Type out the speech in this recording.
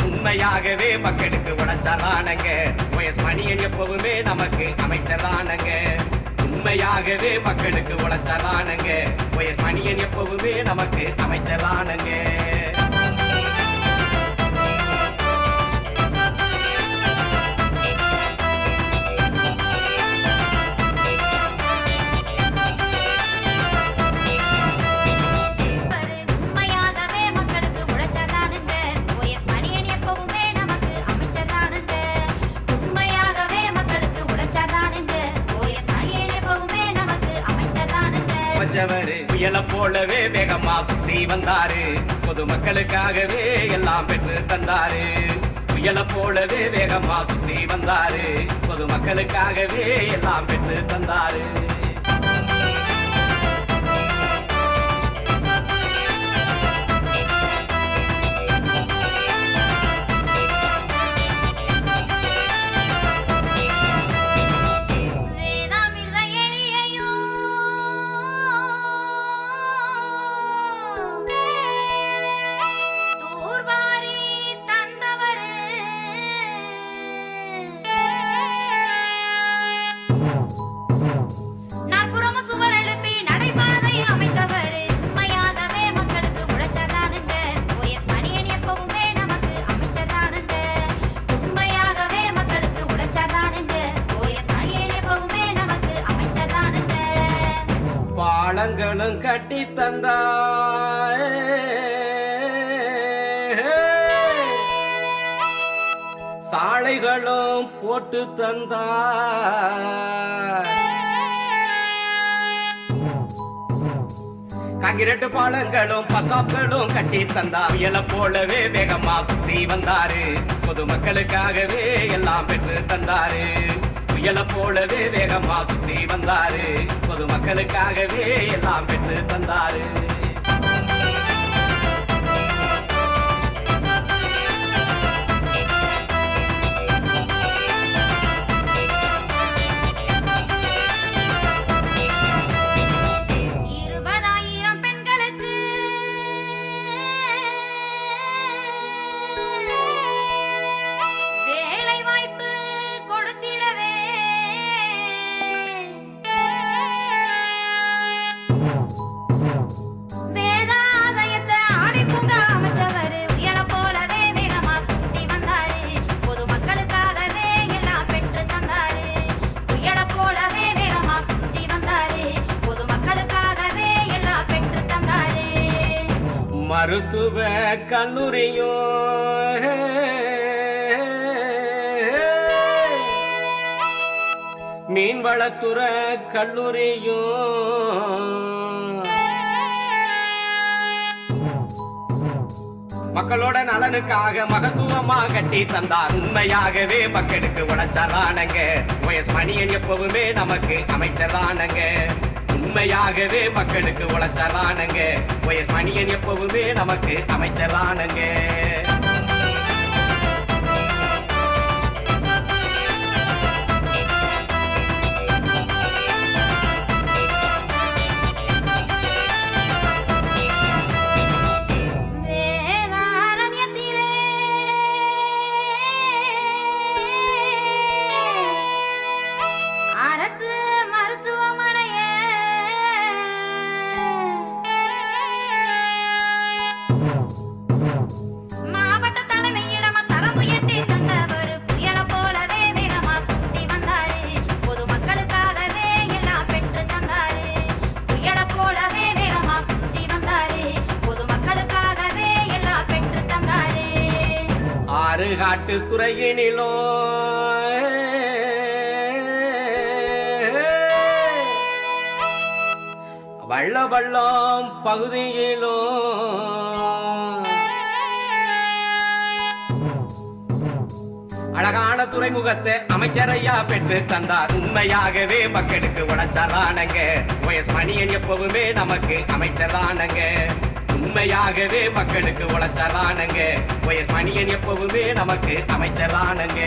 உண்மையாகவே மக்களுக்கு உழைச்சாரானங்க OS மணியன் எப்பவுமே நமக்கு அமைச்சரானங்க. உண்மையாகவே மக்களுக்கு உழைச்சாரானங்க OS மணியன் எப்பவுமே நமக்கு அமைச்சரானங்க. புயல போலவே வேகமா சுத்தி வந்தாரு, பொதுமக்களுக்காகவே எல்லாம் பெற்று தந்தாரு. புயல போலவே வேகமா சுத்தி வந்தாரு, பொதுமக்களுக்காகவே எல்லாம் பெற்று தந்தாரு. பாலங்களும் கட்டி தந்தார், சாலைகளும் போட்டு தந்தார். காங்கிரட்டு பாலங்களும் பஸ்டாப்களும் கட்டி தந்தார். புயல போலவே வேகமா சுத்தி வந்தாரு, பொதுமக்களுக்காகவே எல்லாம் பெற்று தந்தாரு. புயல போலவே வேகமா சுத்தி வந்தாரு, பொதுமக்களுக்காகவே எல்லாம் பெற்று தந்தாரு. மருத்துவ கல்லூரியும் மீன்வளத்துறை கல்லூரியும் மக்களோட நலனுக்காக மகத்துவமா கட்டி தந்தார். உண்மையாகவே மக்களுக்கு உழைச்சாரானங்க OS மணியன் எப்பவுமே நமக்கு அமைச்சரானங்க. உண்மையாகவே மக்களுக்கு உழைச்சாரானங்க OS மணியன் எப்பவுமே நமக்கு அமைச்சரானங்க. காட்டு துறையினிலும் வள்ள வள்ளம் பகுதியிலும் அழகான துறைமுகத்தை அமைச்சரையா பெற்று தந்தார். உண்மையாகவே மக்களுக்கு உழைச்சாரானங்க OS மணியன் எப்பவுமே நமக்கு அமைச்சரானங்க. உண்மையாகவே மக்களுக்கு உழைச்சலானுங்க ஒயஸ் மணியன் எப்பவுமே நமக்கு அமைச்சலானுங்க